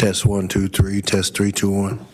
Test 1, 2, 3. Test 3, 2, 1.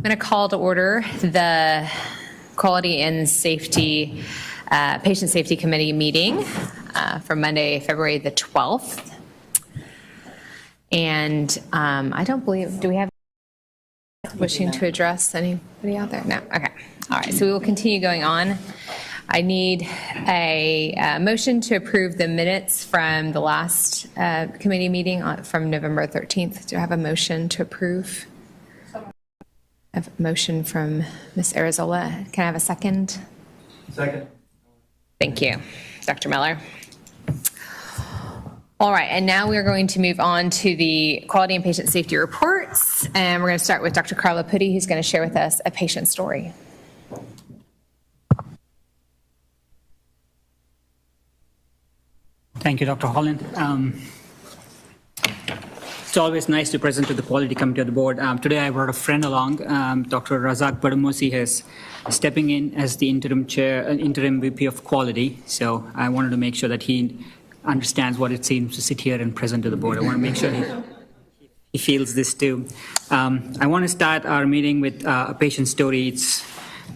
I'm going to call to order the Quality and Safety, Patient Safety Committee meeting for Monday, February the 12th. And I don't believe, do we have wishing to address anybody out there? No, okay. All right, so we will continue going on. I need a motion to approve the minutes from the last committee meeting from November 13th. Do I have a motion to approve? I have a motion from Ms. Arizola. Can I have a second? Second. Thank you, Dr. Miller. All right, and now we're going to move on to the quality and patient safety reports. And we're going to start with Dr. Carla Putty, who's going to share with us a patient story. Thank you, Dr. Holland. It's always nice to present to the quality committee of the board. Today I brought a friend along. Dr. Razak Badamosi is stepping in as the interim VP of quality. So I wanted to make sure that he understands what it seems to sit here and present to the board. I want to make sure he feels this too. I want to start our meeting with a patient story.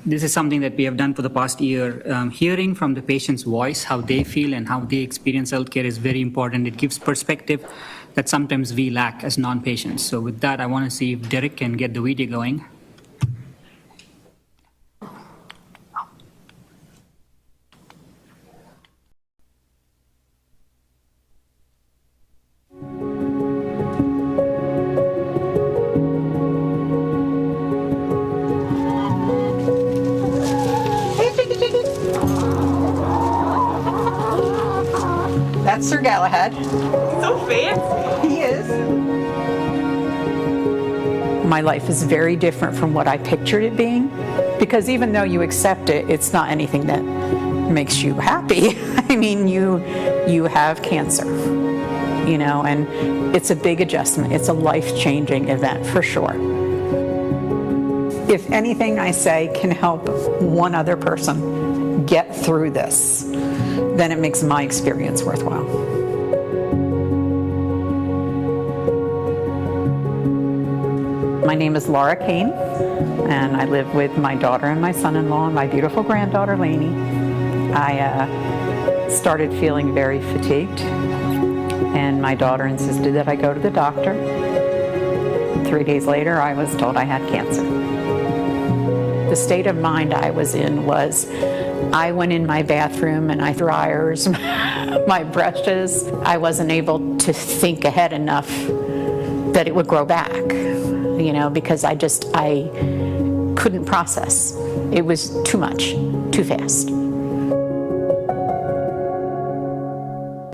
This is something that we have done for the past year. Hearing from the patient's voice, how they feel and how they experience healthcare is very important. It gives perspective that sometimes we lack as non-patients. So with that, I want to see if Derek can get the video going. That's Sir Galahad. So fancy. He is. My life is very different from what I pictured it being, because even though you accept it, it's not anything that makes you happy. I mean, you have cancer, you know, and it's a big adjustment. It's a life-changing event for sure. If anything I say can help one other person get through this, then it makes my experience worthwhile. My name is Laura Kane, and I live with my daughter and my son-in-law and my beautiful granddaughter, Lainey. I started feeling very fatigued, and my daughter insisted that I go to the doctor. 3 days later, I was told I had cancer. The state of mind I was in was, I went in my bathroom and I dryers, my brushes. I wasn't able to think ahead enough that it would grow back, you know, because I couldn't process. It was too much, too fast.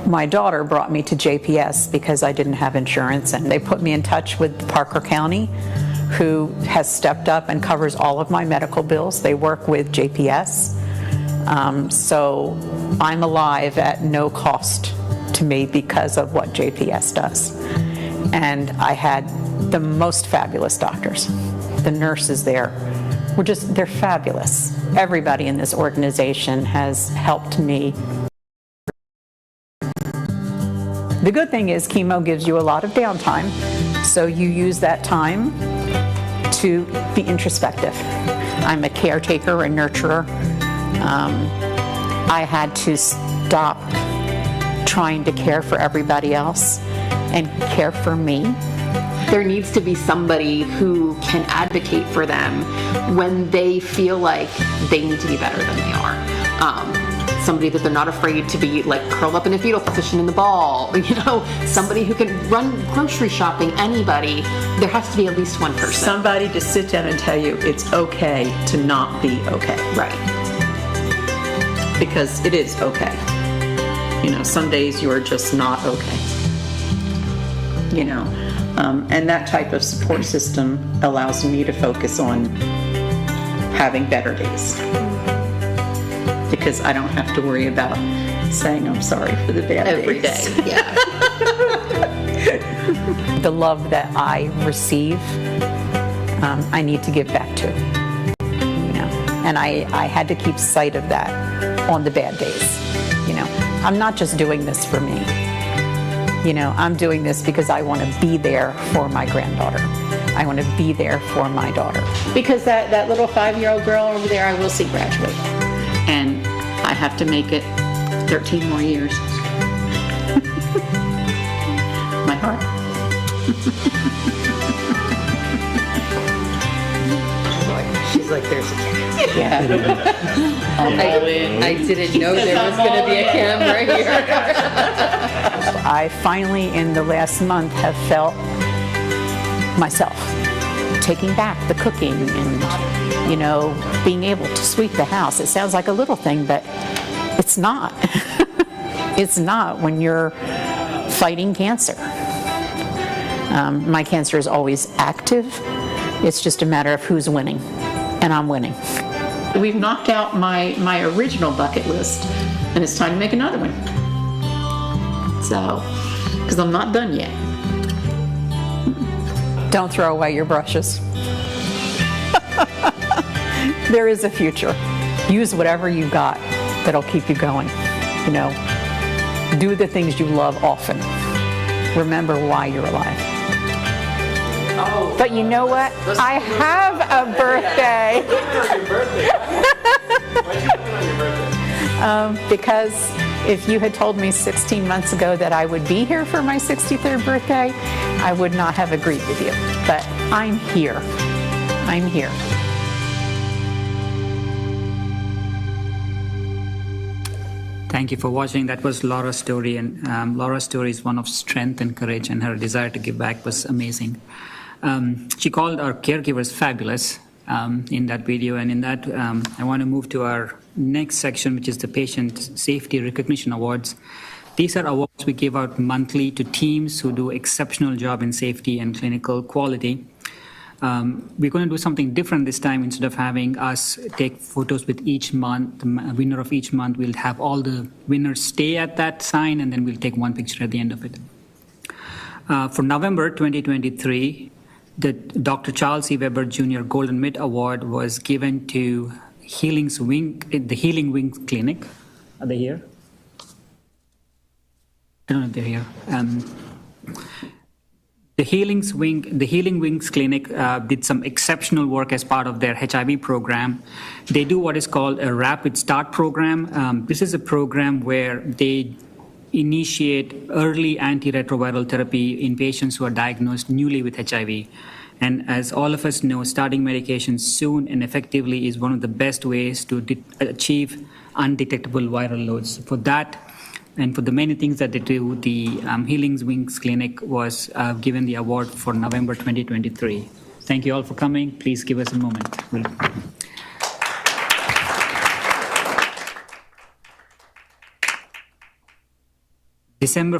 My daughter brought me to JPS because I didn't have insurance, and they put me in touch with Parker County, who has stepped up and covers all of my medical bills. They work with JPS. So I'm alive at no cost to me because of what JPS does. And I had the most fabulous doctors. The nurses there were they're fabulous. Everybody in this organization has helped me. The good thing is chemo gives you a lot of downtime, so you use that time to be introspective. I'm a caretaker and nurturer. I had to stop trying to care for everybody else and care for me. There needs to be somebody who can advocate for them when they feel like they need to be better than they are. Somebody that they're not afraid to be like curled up in a fetal position in the ball, you know, somebody who can run grocery shopping, anybody. There has to be at least one person. Somebody to sit down and tell you it's okay to not be okay. Right. Because it is okay. You know, some days you are just not okay. You know, and that type of support system allows me to focus on having better days. Because I don't have to worry about saying I'm sorry for the bad Every days. day, yeah. The love that I receive, I need to give back to. You know, and I had to keep sight of that on the bad days. You know, I'm not just doing this for me. You know, I'm doing this because I want to be there for my granddaughter. I want to be there for my daughter. Because that little 5-year-old girl over there, I will see graduate. And I have to make it 13 more years. My heart. She's like, there's a camera. Yeah. I didn't know there was going to be a camera here. I finally, in the last month, have felt myself taking back the cooking and, you know, being able to sweep the house. It sounds like a little thing, but it's not. It's not when you're fighting cancer. My cancer is always active. It's just a matter of who's winning, and I'm winning. We've knocked out my original bucket list, and it's time to make another one. So, because I'm not done yet. Don't throw away your brushes. There is a future. Use whatever you've got that'll keep you going. You know, do the things you love often. Remember why you're alive. But you know what? I have a birthday. Because if you had told me 16 months ago that I would be here for my 63rd birthday, I would not have agreed with you. But I'm here. I'm here. Thank you for watching. That was Laura's story, and Laura's story is one of strength and courage, and her desire to give back was amazing. She called our caregivers fabulous in that video, and in that, I want to move to our next section, which is the Patient Safety Recognition Awards. These are awards we give out monthly to teams who do exceptional job in safety and clinical quality. We're going to do something different this time. Instead of having us take photos with each month, the winner of each month, we'll have all the winners stay at that sign, and then we'll take one picture at the end of it. For November 2023, the Dr. Charles E. Weber Jr. Golden Mid Award was given to the Healing Wings Clinic. Are they here? I don't know if they're here. The Healing Wings Clinic did some exceptional work as part of their HIV program. They do what is called a Rapid Start program. This is a program where they initiate early antiretroviral therapy in patients who are diagnosed newly with HIV. And as all of us know, starting medications soon and effectively is one of the best ways to achieve undetectable viral loads. For that, and for the many things that they do, the Healing Wings Clinic was given the award for November 2023. Thank you all for coming. Please give us a moment.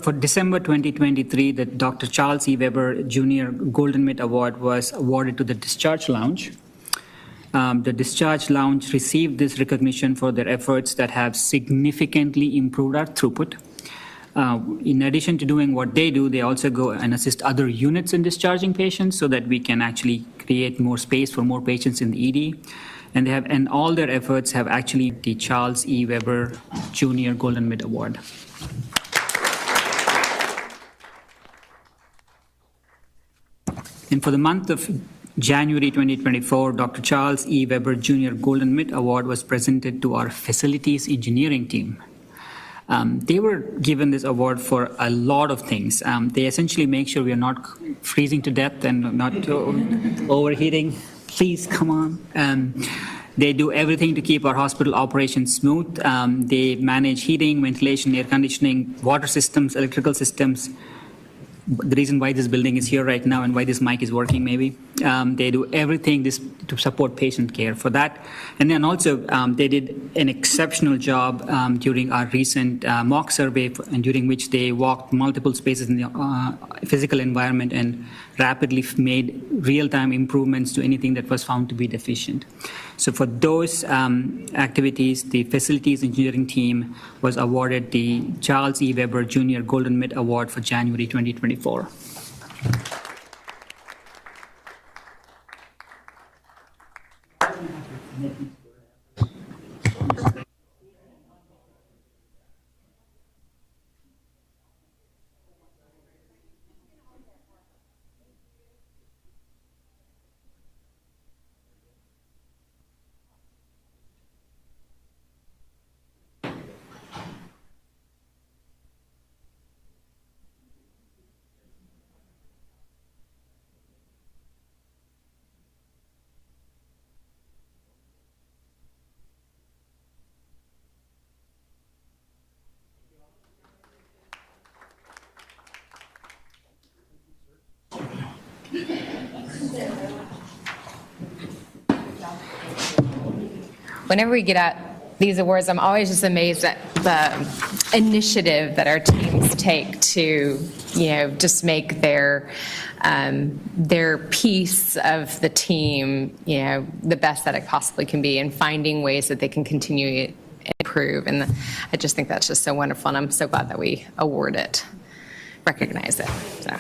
For December 2023, the Dr. Charles E. Weber Jr. Golden Mid Award was awarded to the Discharge Lounge. The Discharge Lounge received this recognition for their efforts that have significantly improved our throughput. In addition to doing what they do, they also go and assist other units in discharging patients so that we can actually create more space for more patients in the ED. And all their efforts have actually the Charles E. Weber Jr. Golden Mid Award. And for the month of January 2024, Dr. Charles E. Weber Jr. Golden Mid Award was presented to our facilities engineering team. They were given this award for a lot of things. They essentially make sure we are not freezing to death and not overheating. Please, come on. They do everything to keep our hospital operations smooth. They manage heating, ventilation, air conditioning, water systems, electrical systems. The reason why this building is here right now and why this mic is working maybe. They do everything to support patient care for that. And then also they did an exceptional job during our recent mock survey, and during which they walked multiple spaces in the physical environment and rapidly made real-time improvements to anything that was found to be deficient. So for those activities, the facilities engineering team was awarded the Charles E. Weber Jr. Golden Mid Award for January 2024. whenever we get out these awards, I'm always just amazed at the initiative that our teams take to, just make their piece of the team, the best that it possibly can be, and finding ways that they can continue to improve. And I just think that's just so wonderful, and I'm so glad that we award it, recognize it. So.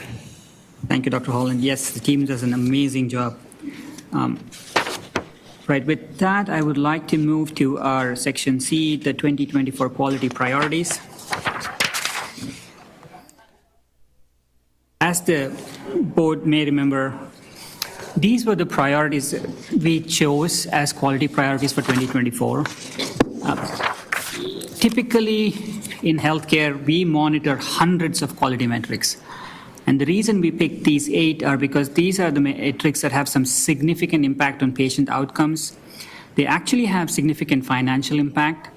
Thank you, Dr. Holland. Yes, the team does an amazing job. Right, with that, I would like to move to our Section C, the 2024 quality priorities. As the board may remember, these were the priorities we chose as quality priorities for 2024. Typically, in healthcare, we monitor hundreds of quality metrics. And the reason we picked these 8 are because these are the metrics that have some significant impact on patient outcomes. They actually have significant financial impact.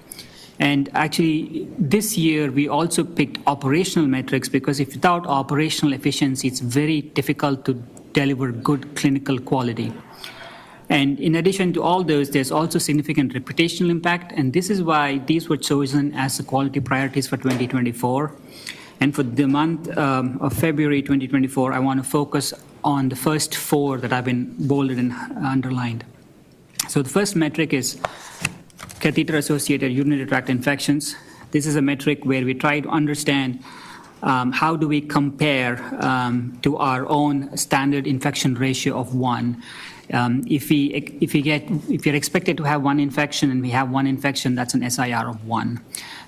And actually, this year, we also picked operational metrics because without operational efficiency, it's very difficult to deliver good clinical quality. And in addition to all those, there's also significant reputational impact. And this is why these were chosen as the quality priorities for 2024. And for the month of February 2024, I want to focus on the first 4 that have been bolded and underlined. So the first metric is catheter-associated urinary tract infections. This is a metric where we try to understand how do we compare to our own standard infection ratio of 1. If you're expected to have 1 infection and we have 1 infection, that's an SIR of 1.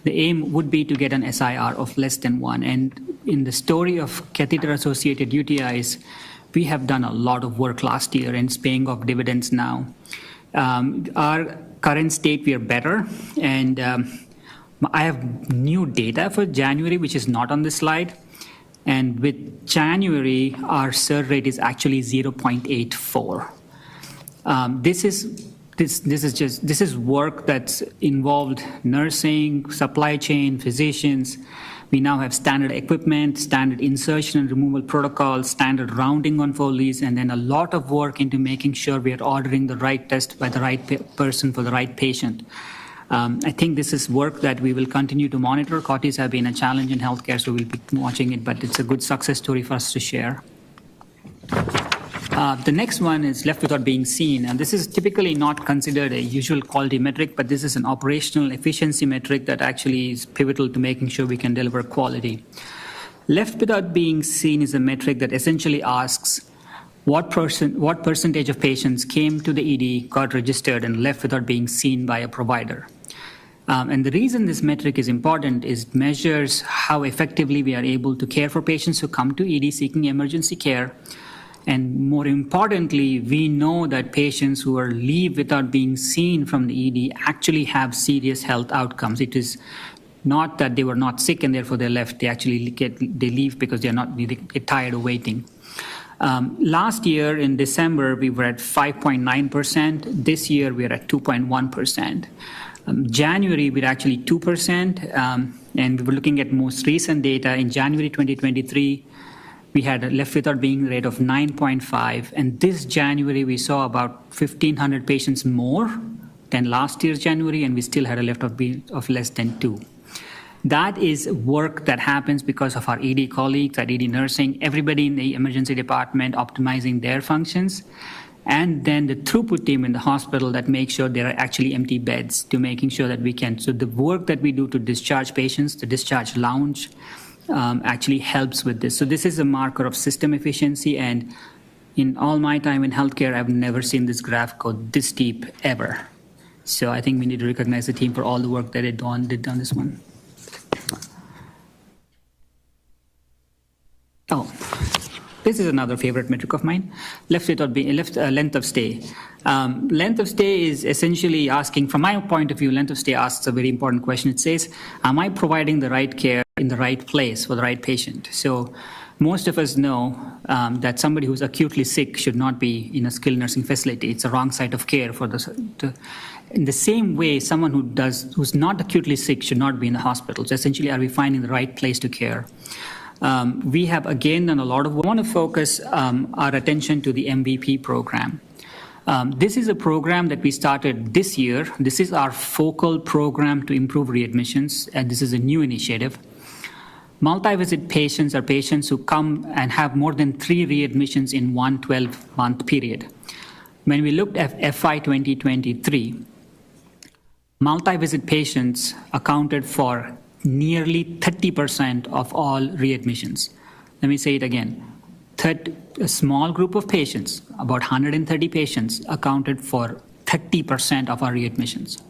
The aim would be to get an SIR of less than 1. And in the story of catheter-associated UTIs, we have done a lot of work last year and it's paying off dividends now. Our current state, we are better. And I have new data for January, which is not on this slide. And with January, our SIR rate is actually 0.84. This is work that's involved nursing, supply chain, physicians. We now have standard equipment, standard insertion and removal protocols, standard rounding on Foley's, and then a lot of work into making sure we are ordering the right test by the right person for the right patient. I think this is work that we will continue to monitor. COTIs have been a challenge in healthcare, so we'll be watching it, but it's a good success story for us to share. The next one is left without being seen, and this is typically not considered a usual quality metric, but this is an operational efficiency metric that actually is pivotal to making sure we can deliver quality. Left without being seen is a metric that essentially asks what percentage of patients came to the ED, got registered, and left without being seen by a provider. And the reason this metric is important is it measures how effectively we are able to care for patients who come to ED seeking emergency care. And more importantly, we know that patients who are leave without being seen from the ED actually have serious health outcomes. It is not that they were not sick and therefore they left. They actually they leave because they get tired of waiting. Last year in December, we were at 5.9%. This year, we're at 2.1%. January, we're actually 2%. And we were looking at most recent data. In January 2023, we had a left without being rate of 9.5. And this January, we saw about 1,500 patients more than last year's January, and we still had a left of less than 2. That is work that happens because of our ED colleagues at ED nursing, everybody in the emergency department optimizing their functions, and then the throughput team in the hospital that makes sure there are actually empty beds to making sure that we can. So the work that we do to discharge patients, the discharge lounge, actually helps with this. So this is a marker of system efficiency, and in all my time in healthcare, I've never seen this graph go this deep ever. So I think we need to recognize the team for all the work that they did on this one. Oh, this is another favorite metric of mine, length of stay. Length of stay is essentially asking, from my point of view, length of stay asks a very important question. It says, am I providing the right care in the right place for the right patient? So most of us know that somebody who's acutely sick should not be in a skilled nursing facility. It's a wrong site of care for in the same way, someone who's not acutely sick should not be in the hospital. So essentially, are we finding the right place to care? We have again done a lot of work. I want to focus our attention to the MVP program. This is a program that we started this year. This is our focal program to improve readmissions, and this is a new initiative. Multi-visit patients are patients who come and have more than 3 readmissions in one 12-month period. When we looked at FY 2023, multi-visit patients accounted for nearly 30% of all readmissions. Let me say it again. A small group of patients, about 130 patients, accounted for 30% of our readmissions.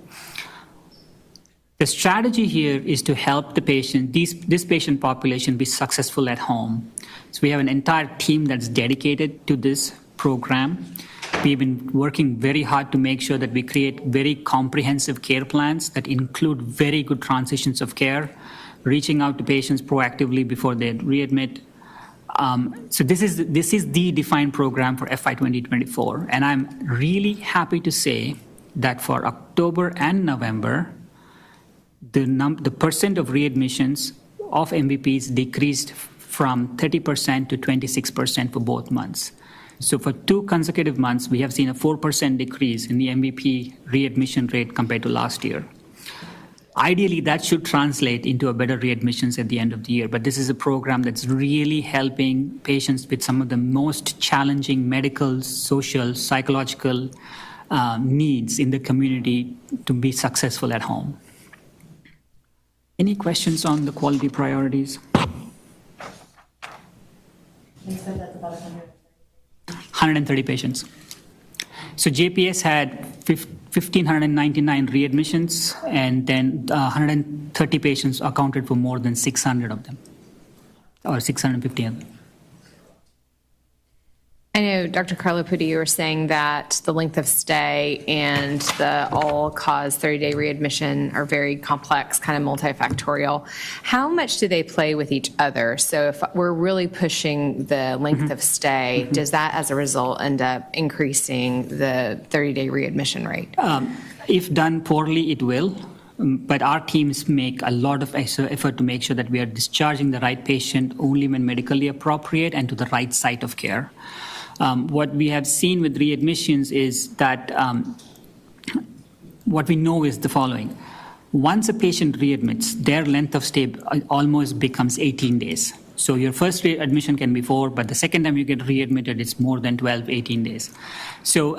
The strategy here is to help the patient, this patient population, be successful at home. So we have an entire team that's dedicated to this program. We've been working very hard to make sure that we create very comprehensive care plans that include very good transitions of care, reaching out to patients proactively before they readmit. So this is the defined program for FY 2024. And I'm really happy to say that for October and November, the percent of readmissions of MVPs decreased from 30% to 26% for both months. So for 2 consecutive months, we have seen a 4% decrease in the MVP readmission rate compared to last year. Ideally, that should translate into a better readmissions at the end of the year, but this is a program that's really helping patients with some of the most challenging medical, social, psychological needs in the community to be successful at home. Any questions on the quality priorities? You said that's about 130 patients. So JPS had 1,599 readmissions, and then 130 patients accounted for more than 600 of them, or 650 of them. I know, Dr. Carlo Putti, you were saying that the length of stay and the all-cause 30-day readmission are very complex, kind of multifactorial. How much do they play with each other? So if we're really pushing the length of stay, does that, as a result, end up increasing the 30-day readmission rate? If done poorly, it will. But our teams make a lot of effort to make sure that we are discharging the right patient only when medically appropriate and to the right site of care. What we have seen with readmissions is that what we know is the following. Once a patient readmits, their length of stay almost becomes 18 days. So your first admission can be 4, but the second time you get readmitted, it's more than 12, 18 days. So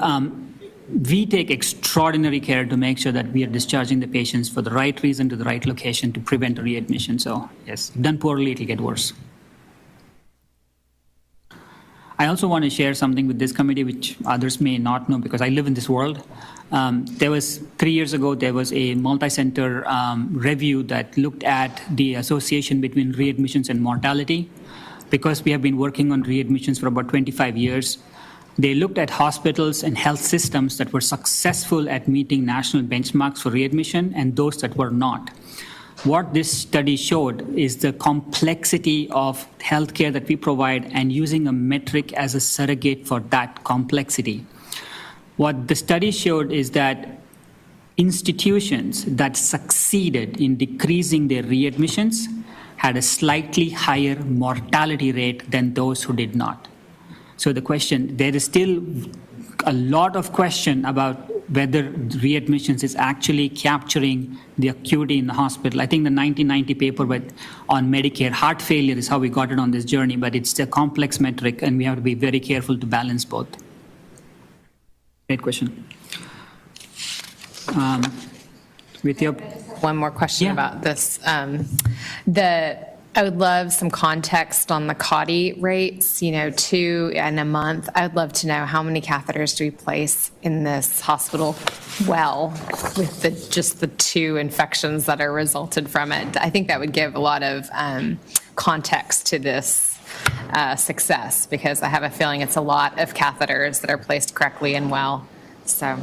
we take extraordinary care to make sure that we are discharging the patients for the right reason to the right location to prevent a readmission. So yes, done poorly, it'll get worse. I also want to share something with this committee, which others may not know because I live in this world. 3 years ago, there was a multi-center review that looked at the association between readmissions and mortality. Because we have been working on readmissions for about 25 years, they looked at hospitals and health systems that were successful at meeting national benchmarks for readmission and those that were not. What this study showed is the complexity of healthcare that we provide and using a metric as a surrogate for that complexity. What the study showed is that institutions that succeeded in decreasing their readmissions had a slightly higher mortality rate than those who did not. So the question, there is still a lot of question about whether readmissions is actually capturing the acuity in the hospital. I think the 1990 paper on Medicare heart failure is how we got it on this journey, but it's a complex metric and we have to be very careful to balance both. Great question. With your One more question about this. I would love some context on the CAUTI rates, 2 in a month. I would love to know how many catheters do we place in this hospital well with just the 2 infections that are resulted from it. I think that would give a lot of context to this success because I have a feeling it's a lot of catheters that are placed correctly and well. So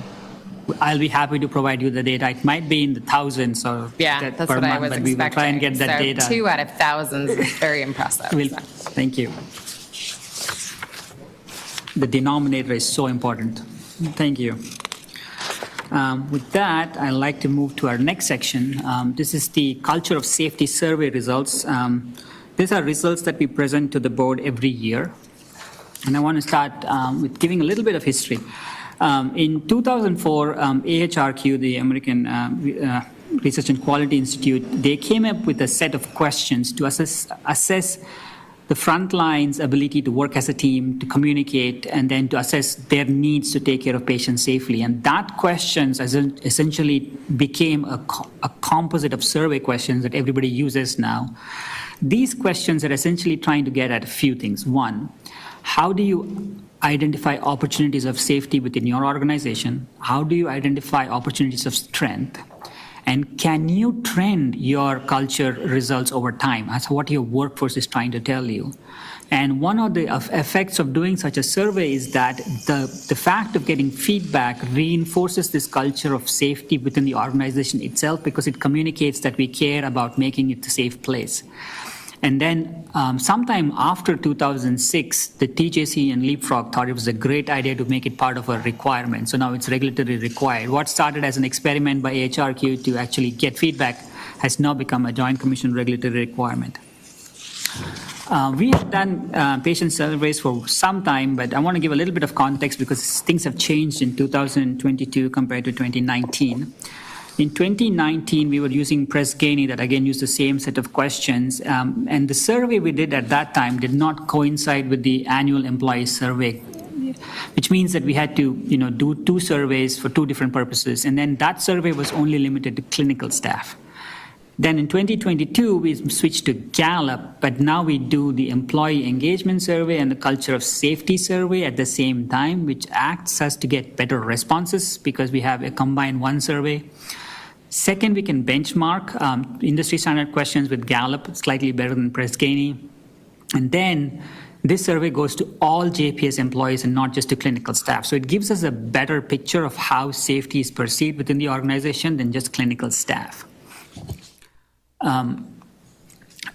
I'll be happy to provide you the data. It might be in the thousands or that's per what month, I was but expecting. we will try and get that data. 2 out of thousands is very impressive. Thank you. The denominator is so important. Thank you. With that, I'd like to move to our next section. This is the Culture of Safety Survey results. These are results that we present to the board every year. And I want to start with giving a little bit of history. In 2004, AHRQ, the American Research and Quality Institute, they came up with a set of questions to assess the frontline's ability to work as a team, to communicate, and then to assess their needs to take care of patients safely. And that questions essentially became a composite of survey questions that everybody uses now. These questions are essentially trying to get at a few things. One, how do you identify opportunities of safety within your organization? How do you identify opportunities of strength? And can you trend your culture results over time? That's what your workforce is trying to tell you. And one of the effects of doing such a survey is that the fact of getting feedback reinforces this culture of safety within the organization itself, because it communicates that we care about making it a safe place. And then sometime after 2006, the TJC and Leapfrog thought it was a great idea to make it part of a requirement. So now it's regulatory required. What started as an experiment by AHRQ to actually get feedback has now become a Joint Commission regulatory requirement. We have done patient surveys for some time, but I want to give a little bit of context because things have changed in 2022 compared to 2019. In 2019, we were using Press Ganey that again used the same set of questions, and the survey we did at that time did not coincide with the annual employee survey, which means that we had to do two surveys for two different purposes, and then that survey was only limited to clinical staff. Then in 2022, we switched to Gallup, but now we do the employee engagement survey and the culture of safety survey at the same time, which acts as to get better responses because we have a combined one survey. Second, we can benchmark industry standard questions with Gallup, slightly better than Press Ganey. And then this survey goes to all JPS employees and not just to clinical staff. So it gives us a better picture of how safety is perceived within the organization than just clinical staff.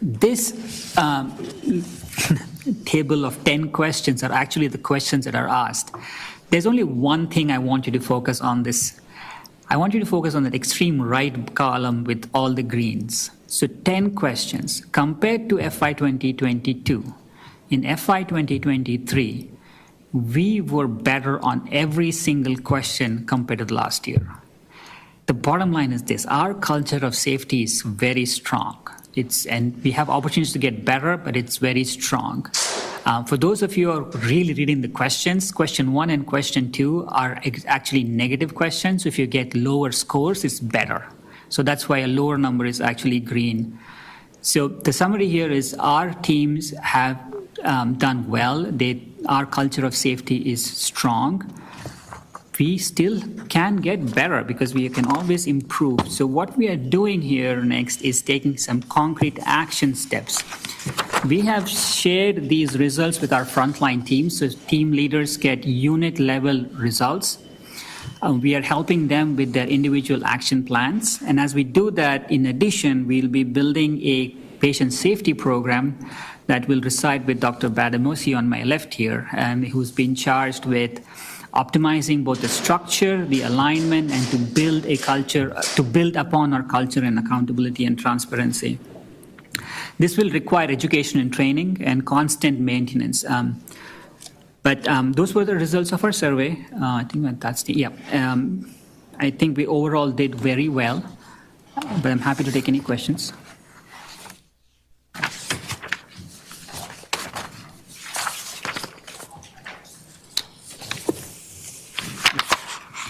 This table of 10 questions are actually the questions that are asked. There's only one thing I want you to focus on this. I want you to focus on that extreme right column with all the greens. So 10 questions. Compared to FY 2022, in FY 2023, we were better on every single question compared to the last year. The bottom line is this: our culture of safety is very strong. And we have opportunities to get better, but it's very strong. For those of you who are really reading the questions, question 1 and question 2 are actually negative questions. So if you get lower scores, it's better. So that's why a lower number is actually green. So the summary here is our teams have done well. Our culture of safety is strong. We still can get better because we can always improve. So what we are doing here next is taking some concrete action steps. We have shared these results with our frontline teams, so team leaders get unit level results. We are helping them with their individual action plans. And as we do that, in addition, we'll be building a patient safety program that will reside with Dr. Badamosi on my left here, and who's been charged with optimizing both the structure, the alignment, and to build a culture, to build upon our culture and accountability and transparency. This will require education and training and constant maintenance. But those were the results of our survey. I think that's the, I think we overall did very well, but I'm happy to take any questions.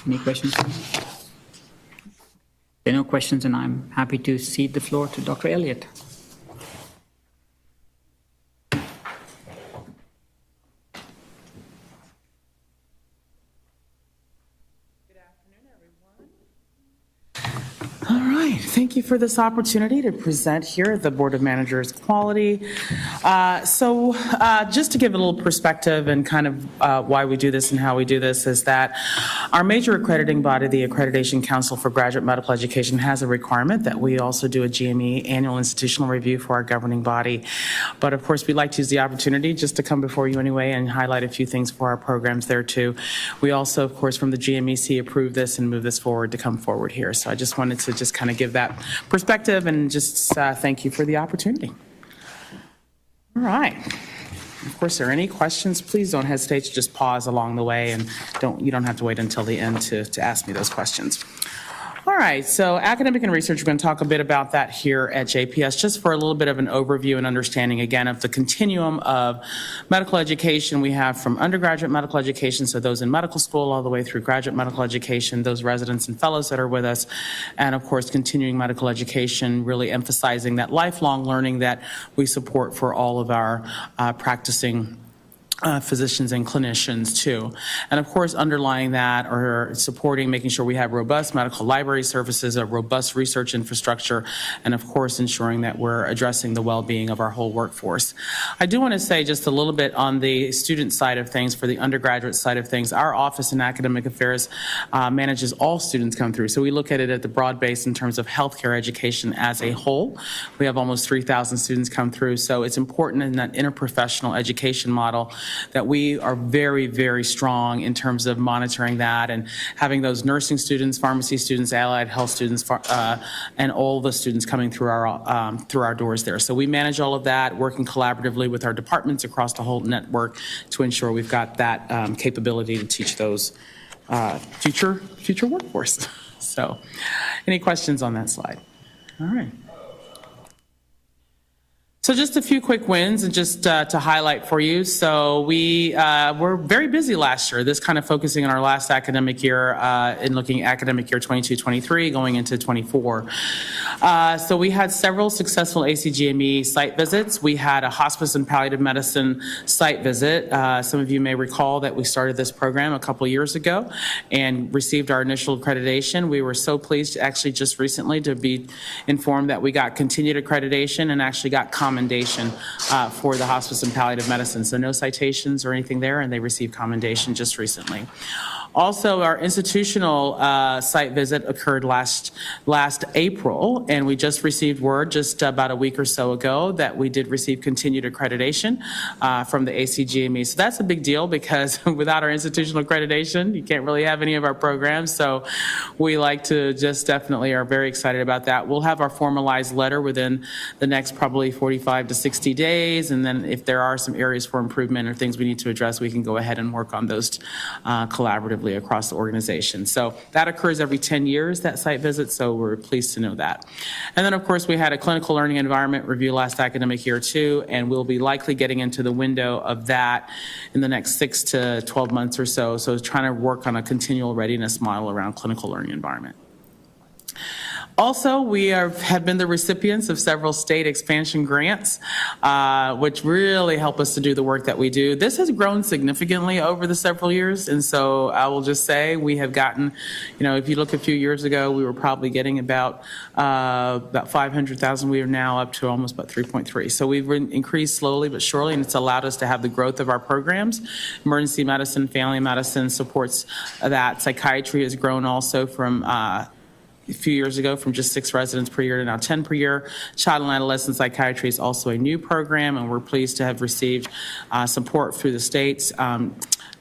Any questions? There are no questions, and I'm happy to cede the floor to Dr. Elliott. Thank you for this opportunity to present here at the Board of Managers Quality. So just to give a little perspective and kind of why we do this and how we do this is that our major accrediting body, the Accreditation Council for Graduate Medical Education, has a requirement that we also do a GME annual institutional review for our governing body. But of course, we'd like to use the opportunity just to come before you anyway and highlight a few things for our programs there too. We also, of course, from the GMEC approve this and move this forward to come forward here. So I just wanted to just kind of give that perspective and just thank you for the opportunity. All right. Of course, if there are any questions, please don't hesitate to just pause along the way, and you don't have to wait until the end to ask me those questions. All right, so academic and research, we're going to talk a bit about that here at JPS, just for a little bit of an overview and understanding, again, of the continuum of medical education we have from undergraduate medical education, so those in medical school, all the way through graduate medical education, those residents and fellows that are with us, and of course, continuing medical education, really emphasizing that lifelong learning that we support for all of our practicing physicians and clinicians too. And of course, underlying that or supporting, making sure we have robust medical library services, a robust research infrastructure, and of course, ensuring that we're addressing the well-being of our whole workforce. I do want to say just a little bit on the student side of things, for the undergraduate side of things. Our Office in Academic Affairs manages all students come through. So we look at it at the broad base in terms of healthcare education as a whole. We have almost 3,000 students come through. So it's important in that interprofessional education model that we are very, very strong in terms of monitoring that and having those nursing students, pharmacy students, allied health students, and all the students coming through our doors there. So we manage all of that, working collaboratively with our departments across the whole network to ensure we've got that capability to teach those future workforce. So, any questions on that slide? All right. So just a few quick wins and just to highlight for you. So we were very busy last year, this kind of focusing on our last academic year in looking at academic year 22-23 going into 24. So we had several successful ACGME site visits. We had a hospice and palliative medicine site visit. Some of you may recall that we started this program a couple years ago and received our initial accreditation. We were so pleased actually just recently to be informed that we got continued accreditation and actually got commendation for the hospice and palliative medicine. So no citations or anything there, and they received commendation just recently. Also, our institutional site visit occurred last April, and we just received word just about a week or so ago that we did receive continued accreditation from the ACGME. So that's a big deal because without our institutional accreditation, you can't really have any of our programs. So we like to just definitely are very excited about that. We'll have our formalized letter within the next probably 45 to 60 days, and then if there are some areas for improvement or things we need to address, we can go ahead and work on those collaboratively across the organization. So that occurs every 10 years, that site visit, so we're pleased to know that. And then of course we had a clinical learning environment review last academic year too, and we'll be likely getting into the window of that in the next 6 to 12 months or so. So trying to work on a continual readiness model around clinical learning environment. Also, we have been the recipients of several state expansion grants, which really help us to do the work that we do. This has grown significantly over the several years, and so I will just say we have gotten, if you look a few years ago, we were probably getting about 500,000. We are now up to almost about 3.3. So we've increased slowly but surely, and it's allowed us to have the growth of our programs. Emergency medicine, family medicine supports that. Psychiatry has grown also from a few years ago from just 6 residents per year to now 10 per year. Child and adolescent psychiatry is also a new program, and we're pleased to have received support through the state's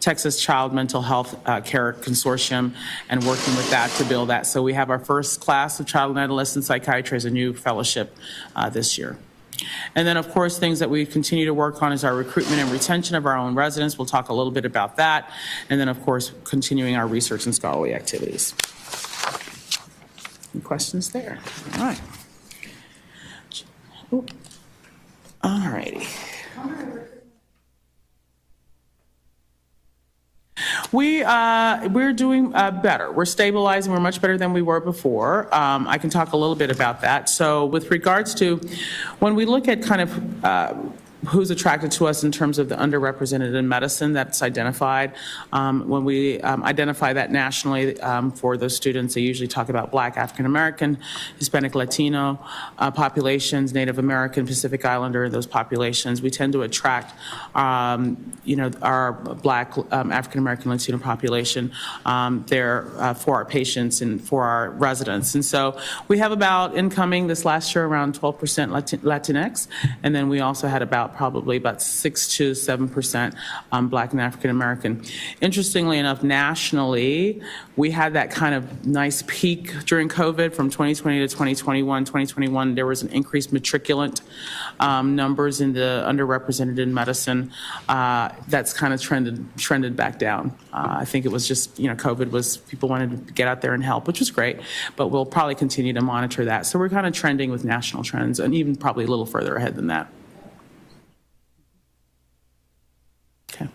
Texas Child Mental Health Care Consortium, and working with that to build that. So we have our first class of child and adolescent psychiatry as a new fellowship this year. And then, of course, things that we continue to work on is our recruitment and retention of our own residents. We'll talk a little bit about that. And then, of course, continuing our research and scholarly activities. Any questions there? All right. All righty. We're doing better. We're stabilizing. We're much better than we were before. I can talk a little bit about that. So with regards to when we look at kind of who's attracted to us in terms of the underrepresented in medicine that's identified. When we identify that nationally for those students, they usually talk about Black, African American, Hispanic, Latino populations, Native American, Pacific Islander, those populations. We tend to attract, our Black, African American, Latino population there for our patients and for our residents. And so we have about incoming this last year around 12% Latinx, and then we also had about probably about 6 to 7% Black and African American. Interestingly enough, nationally, we had that kind of nice peak during COVID from 2020 to 2021. 2021, there was an increased matriculant numbers in the underrepresented in medicine. That's kind of trended back down. I think it was just, COVID was, people wanted to get out there and help, which was great, but we'll probably continue to monitor that. So we're kind of trending with national trends and even probably a little further ahead than that. Okay.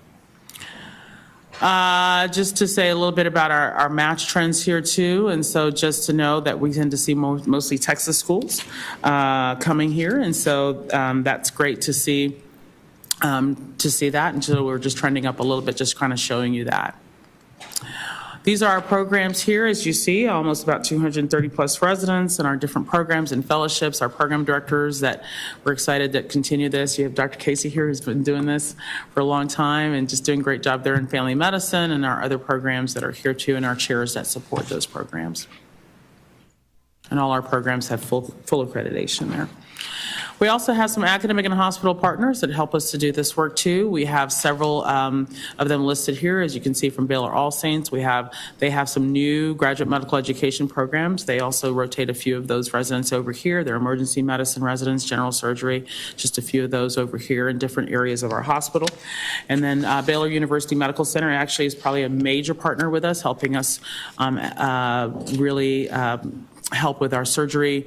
Just to say a little bit about our match trends here too. And so just to know that we tend to see mostly Texas schools coming here. And so that's great to see that. And so we're just trending up a little bit, just kind of showing you that. These are our programs here, as you see, almost about 230 plus residents and our different programs and fellowships, our program directors that we're excited to continue this. You have Dr. Casey here who's been doing this for a long time and just doing a great job there in family medicine, and our other programs that are here too, and our chairs that support those programs. And all our programs have full accreditation there. We also have some academic and hospital partners that help us to do this work too. We have several of them listed here, as you can see from Baylor All Saints. They have some new graduate medical education programs. They also rotate a few of those residents over here. They're emergency medicine residents, general surgery, just a few of those over here in different areas of our hospital. And then Baylor University Medical Center actually is probably a major partner with us, helping us really help with our surgery,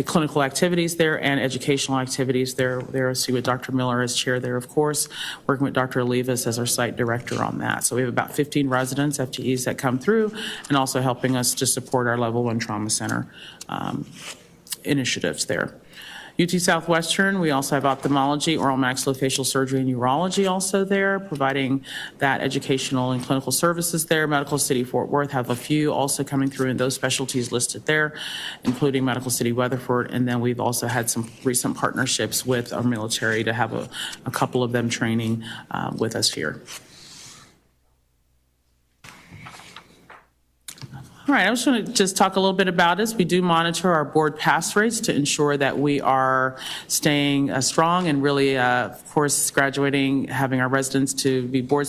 clinical activities there, and educational activities there. See with Dr. Miller as chair there, of course, working with Dr. Olivas as our site director on that. So we have about 15 residents, FTEs, that come through, and also helping us to support our level 1 trauma center initiatives there. UT Southwestern, we also have ophthalmology, oral maxillofacial surgery, and urology also there, providing that educational and clinical services there. Medical City Fort Worth have a few also coming through in those specialties listed there, including Medical City Weatherford. And then we've also had some recent partnerships with our military to have a couple of them training with us here. All right, I just want to talk a little bit about this. We do monitor our board pass rates to ensure that we are staying strong and really, of course, graduating, having our residents to be board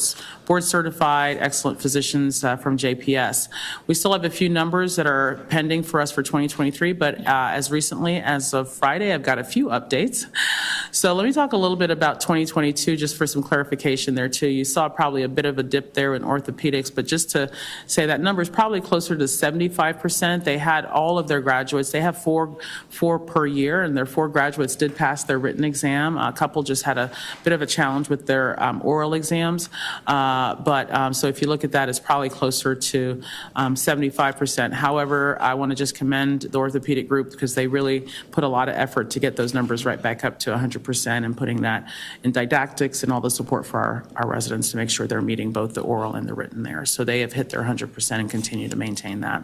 certified, excellent physicians from JPS. We still have a few numbers that are pending for us for 2023, but as recently as of Friday, I've got a few updates. So let me talk a little bit about 2022, just for some clarification there too. You saw probably a bit of a dip there in orthopedics, but just to say that number is probably closer to 75%. They had all of their graduates. They have four per year, and their 4 graduates did pass their written exam. A couple just had a bit of a challenge with their oral exams. So if you look at that, it's probably closer to 75%. However, I want to just commend the orthopedic group because they really put a lot of effort to get those numbers right back up to 100% and putting that in didactics and all the support for our residents to make sure they're meeting both the oral and the written there. So they have hit their 100% and continue to maintain that.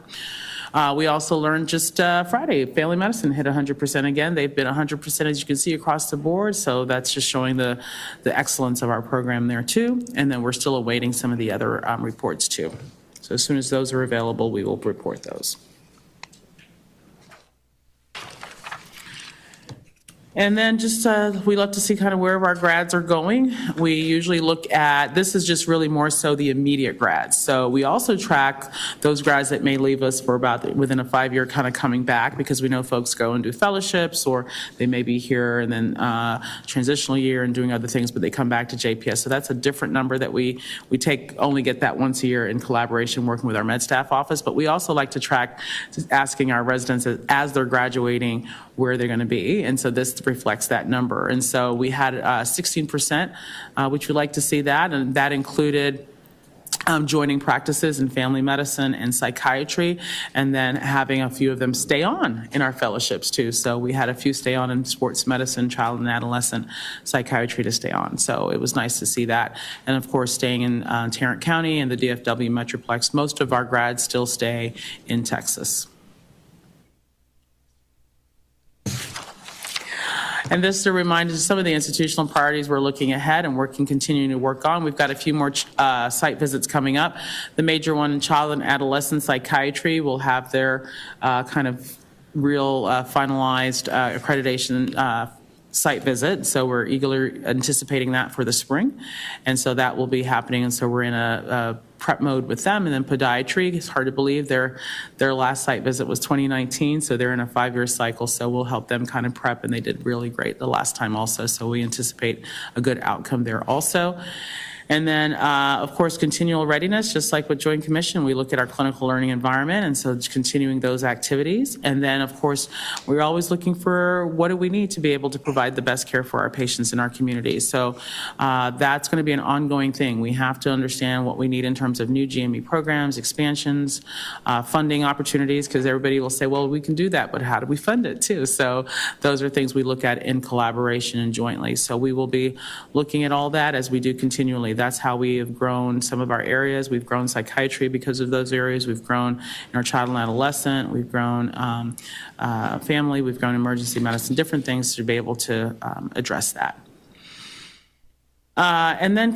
We also learned just Friday, family medicine hit 100% again. They've been 100%, as you can see, across the board. So that's just showing the excellence of our program there too. And then we're still awaiting some of the other reports too. So as soon as those are available, we will report those. And then just we love to see kind of where our grads are going. We usually look at, this is just really more so the immediate grads. So we also track those grads that may leave us for about within a 5-year kind of coming back, because we know folks go and do fellowships, or they may be here and then transitional year and doing other things, but they come back to JPS. So that's a different number that we only get that once a year in collaboration working with our med staff office. But we also like to track asking our residents as they're graduating where they're going to be. And so this reflects that number. And so we had 16%, which we like to see that. And that included joining practices in family medicine and psychiatry, and then having a few of them stay on in our fellowships too. So we had a few stay on in sports medicine, child and adolescent psychiatry to stay on. So it was nice to see that. And of course, staying in Tarrant County and the DFW Metroplex, most of our grads still stay in Texas. And this is a reminder of some of the institutional priorities we're looking ahead and continuing to work on. We've got a few more site visits coming up. The major one in child and adolescent psychiatry will have their kind of real finalized accreditation site visit. So we're eagerly anticipating that for the spring. And so that will be happening. And so we're in a prep mode with them. And then podiatry, it's hard to believe their last site visit was 2019. So they're in a 5-year cycle. So we'll help them kind of prep. And they did really great the last time also. So we anticipate a good outcome there also. And then, of course, continual readiness, just like with Joint Commission, we look at our clinical learning environment, and so it's continuing those activities. And then, of course, we're always looking for what do we need to be able to provide the best care for our patients in our communities. So that's going to be an ongoing thing. We have to understand what we need in terms of new GME programs, expansions, funding opportunities, because everybody will say, well, we can do that, but how do we fund it too? So those are things we look at in collaboration and jointly. So we will be looking at all that as we do continually. That's how we have grown some of our areas. We've grown psychiatry because of those areas. We've grown in our child and adolescent. We've grown family. We've grown emergency medicine, different things to be able to address that. And then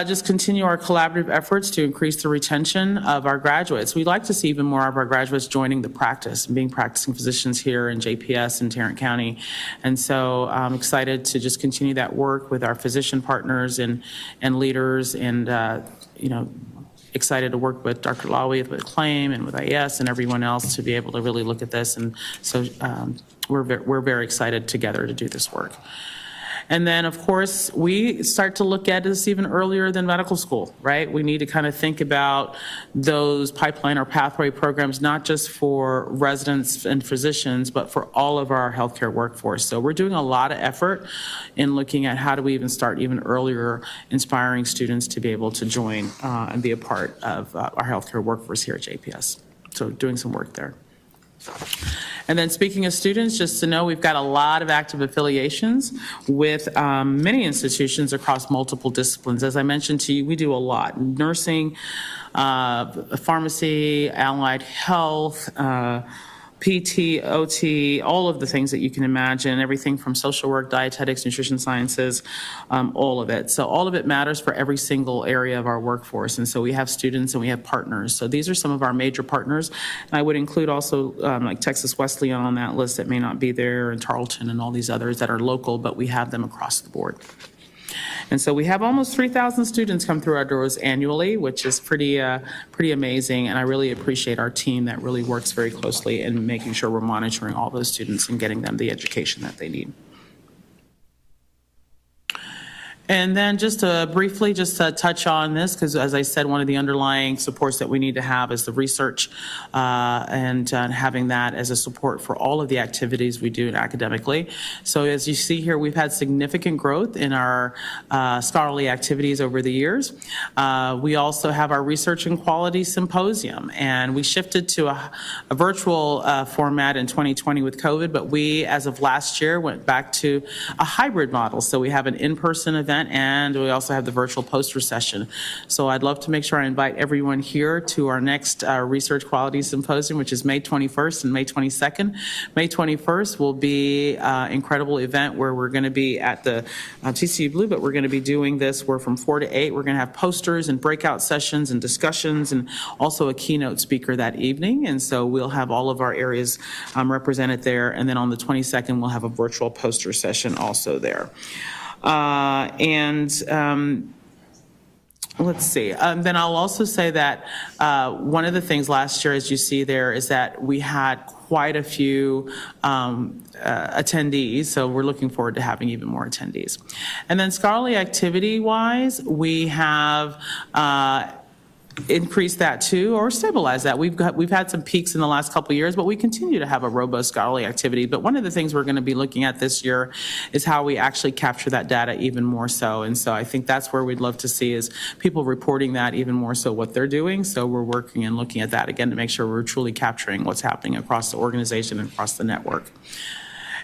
just continue our collaborative efforts to increase the retention of our graduates. We'd like to see even more of our graduates joining the practice and being practicing physicians here in JPS and Tarrant County. And so I'm excited to just continue that work with our physician partners and leaders, and excited to work with Dr. Lawi, with CLAIM and with IES and everyone else to be able to really look at this. And so we're very excited together to do this work. And then, of course, we start to look at this even earlier than medical school, right? We need to kind of think about those pipeline or pathway programs, not just for residents and physicians, but for all of our healthcare workforce. So we're doing a lot of effort in looking at how do we even start even earlier, inspiring students to be able to join and be a part of our healthcare workforce here at JPS. So doing some work there. And then speaking of students, just to know we've got a lot of active affiliations with many institutions across multiple disciplines. As I mentioned to you, we do a lot. Nursing, pharmacy, allied health, PT, OT, all of the things that you can imagine, everything from social work, dietetics, nutrition sciences, all of it. So all of it matters for every single area of our workforce. And so we have students and we have partners. So these are some of our major partners. And I would include also like Texas Wesleyan on that list that may not be there, and Tarleton and all these others that are local, but we have them across the board. And so we have almost 3,000 students come through our doors annually, which is pretty amazing. And I really appreciate our team that really works very closely in making sure we're monitoring all those students and getting them the education that they need. And then just briefly, just to touch on this, because as I said, one of the underlying supports that we need to have is the research and having that as a support for all of the activities we do academically. So as you see here, we've had significant growth in our scholarly activities over the years. We also have our Research and Quality Symposium, and we shifted to a virtual format in 2020 with COVID, but we, as of last year, went back to a hybrid model. So we have an in-person event, and we also have the virtual poster session. So I'd love to make sure I invite everyone here to our next Research Quality Symposium, which is May 21st and May 22nd. May 21st will be an incredible event where we're going to be at the TCU Blue, but we're going to be doing this. We're from 4 to 8. We're going to have posters and breakout sessions and discussions, and also a keynote speaker that evening. And so we'll have all of our areas represented there. And then on the 22nd, we'll have a virtual poster session also there. Let's see. Then I'll also say that one of the things last year, as you see there, is that we had quite a few attendees, so we're looking forward to having even more attendees. And then scholarly activity-wise, we have increase that too, or stabilize that. We've had some peaks in the last couple of years, but we continue to have a robust scholarly activity. But one of the things we're going to be looking at this year is how we actually capture that data even more so. And so I think that's where we'd love to see is people reporting that even more so what they're doing. So we're working and looking at that again to make sure we're truly capturing what's happening across the organization and across the network.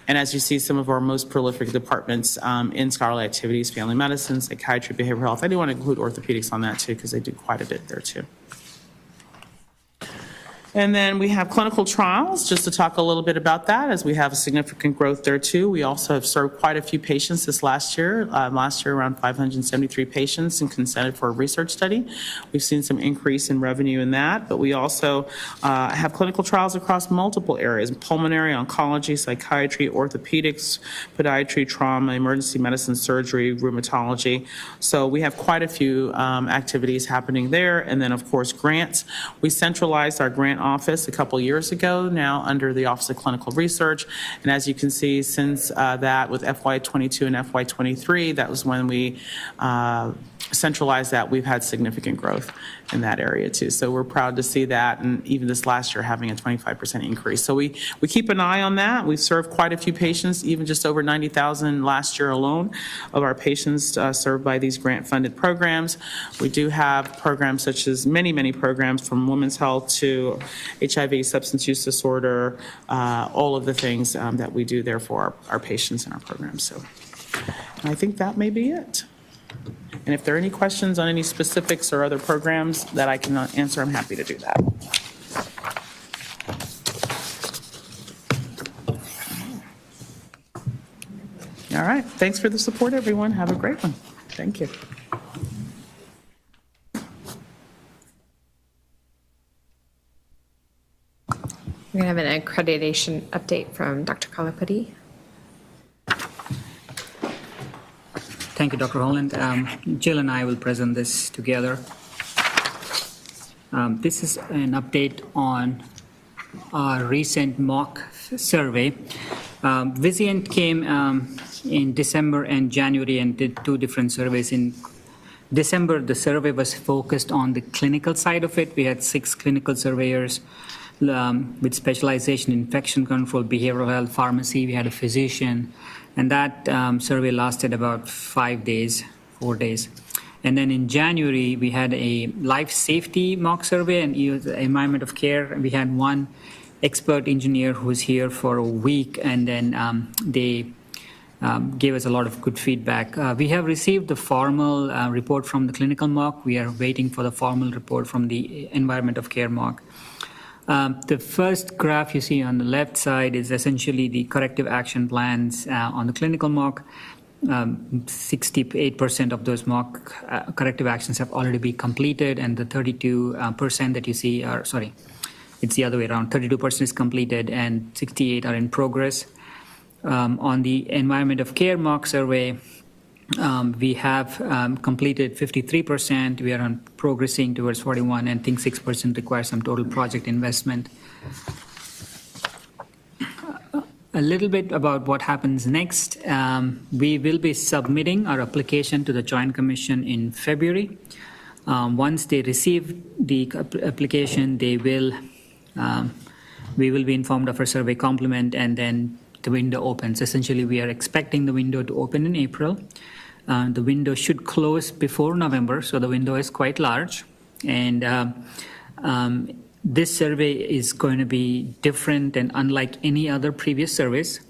And as you see, some of our most prolific departments in scholarly activities, family medicine, psychiatry, behavioral health. I do want to include orthopedics on that too, because they do quite a bit there too. And then we have clinical trials, just to talk a little bit about that, as we have a significant growth there too. We also have served quite a few patients this last year. Last year, around 573 patients and consented for a research study. We've seen some increase in revenue in that, but we also have clinical trials across multiple areas: pulmonary, oncology, psychiatry, orthopedics, podiatry, trauma, emergency medicine, surgery, rheumatology. So we have quite a few activities happening there. And then, of course, grants. We centralized our grant office a couple years ago, now under the Office of Clinical Research. And as you can see, since that with FY22 and FY23, that was when we centralized that, we've had significant growth in that area too. So we're proud to see that, and even this last year having a 25% increase. So we keep an eye on that. We've served quite a few patients, even just over 90,000 last year alone of our patients served by these grant-funded programs. We do have programs such as many programs, from women's health to HIV, substance use disorder, all of the things that we do there for our patients and our programs. So I think that may be it. And if there are any questions on any specifics or other programs that I can answer, I'm happy to do that. All right. Thanks for the support, everyone. Have a great one. Thank you. We're going to have an accreditation update from Dr. Kalapati. Thank you, Dr. Holland. Jill and I will present this together. This is an update on our recent mock survey. Vizient came in December and January and did two different surveys. In December, the survey was focused on the clinical side of it. We had 6 clinical surveyors with specialization in infection control, behavioral health, pharmacy. We had a physician. And that survey lasted about 4 days. And then in January, we had a life safety mock survey and environment of care. We had one expert engineer who was here for a week, and then they gave us a lot of good feedback. We have received the formal report from the clinical mock. We are waiting for the formal report from the environment of care mock. The first graph you see on the left side is essentially the corrective action plans on the clinical mock. 68% of those mock corrective actions have already been completed, and the 32% that you see are, sorry, it's the other way around. 32% is completed and 68 are in progress. On the environment of care mock survey, we have completed 53%. We are progressing towards 41%, and I think 6% requires some total project investment. A little bit about what happens next. We will be submitting our application to the Joint Commission in February. Once they receive the application, we will be informed of our survey complement, and then the window opens. Essentially, we are expecting the window to open in April. The window should close before November, so the window is quite large. And this survey is going to be different and unlike any other previous surveys.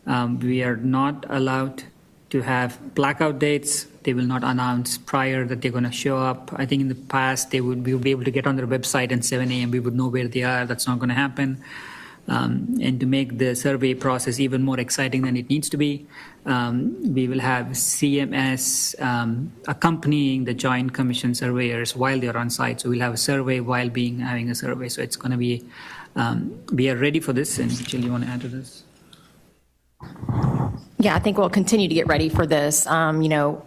We are not allowed to have blackout dates. They will not announce prior that they're going to show up. I think in the past, we would be able to get on their website at 7 a.m. We would know where they are. That's not going to happen. And to make the survey process even more exciting than it needs to be, we will have CMS accompanying the Joint Commission surveyors while they're on site. So we'll have a survey while having a survey. So it's going to be, we are ready for this. And Jill, you want to add to this? Yeah, I think we'll continue to get ready for this.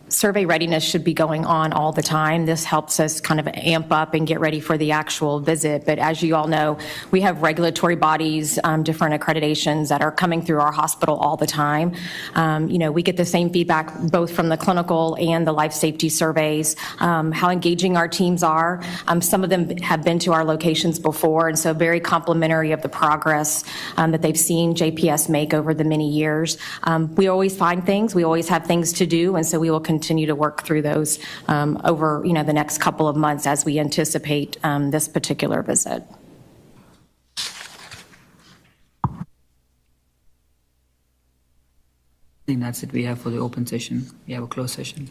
Survey readiness should be going on all the time. This helps us kind of amp up and get ready for the actual visit. But as you all know, we have regulatory bodies, different accreditations that are coming through our hospital all the time. We get the same feedback both from the clinical and the life safety surveys, how engaging our teams are. Some of them have been to our locations before, and so very complimentary of the progress that they've seen JPS make over the many years. We always find things, we always have things to do, and so we will continue to work through those over the next couple of months as we anticipate this particular visit. I think that's it we have for the open session. We have a closed session.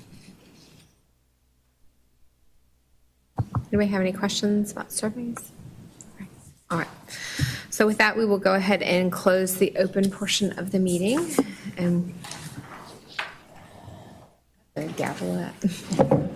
Anybody have any questions about surveys? So with that, we will go ahead and close the open portion of the meeting and gavel that.